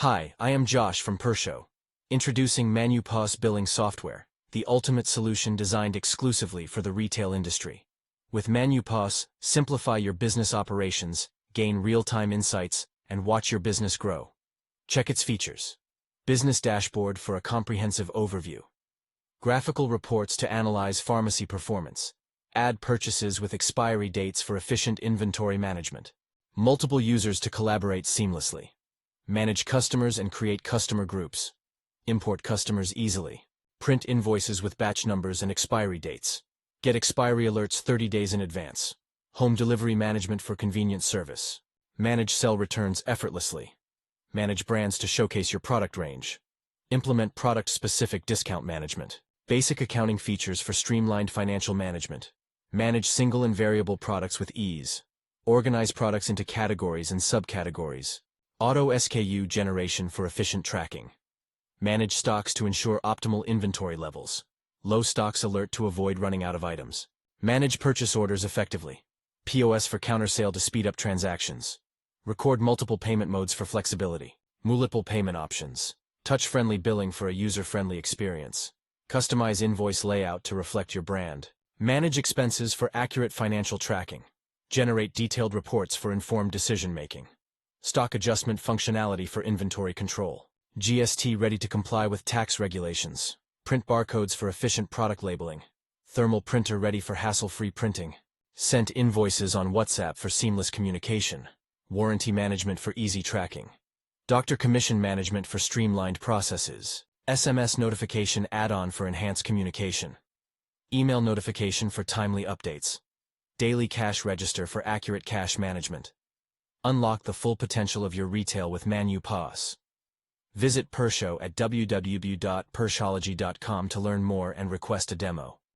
Hi, I am Josh from Pursho. Introducing manuPOS billing software, the ultimate solution designed exclusively for the retail industry. With manuPOS, simplify your business operations, gain real-time insights, and watch your business grow. Check its features. Business dashboard for a comprehensive overview. Graphical reports to analyze pharmacy performance. Add purchases with expiry dates for efficient inventory management. Multiple users to collaborate seamlessly. Manage customers and create customer groups. Import customers easily. Print invoices with batch numbers and expiry dates. Get expiry alerts 30 days in advance. Home delivery management for convenient service. Manage cell returns effortlessly. Manage brands to showcase your product range. Implement product-specific discount management. Basic accounting features for streamlined financial management. Manage single and variable products with ease. Organize products into categories and subcategories. Auto SKU generation for efficient tracking. Manage stocks to ensure optimal inventory levels. Low stocks alert to avoid running out of items. Manage purchase orders effectively. POS for counter sale to speed up transactions. Record multiple payment modes for flexibility. Multiple payment options. Touch-friendly billing for a user-friendly experience. Customize invoice layout to reflect your brand. Manage expenses for accurate financial tracking. Generate detailed reports for informed decision-making. Stock adjustment functionality for inventory control. GST ready to comply with tax regulations. Print barcodes for efficient product labeling. Thermal printer ready for hassle-free printing. Sent invoices on WhatsApp for seamless communication. Warranty management for easy tracking. Doctor commission management for streamlined processes. SMS notification add-on for enhanced communication. Email notification for timely updates. Daily cash register for accurate cash management. Unlock the full potential of your retail with manuPOS. Visit Pursho at www.purshology.com to learn more and request a demo.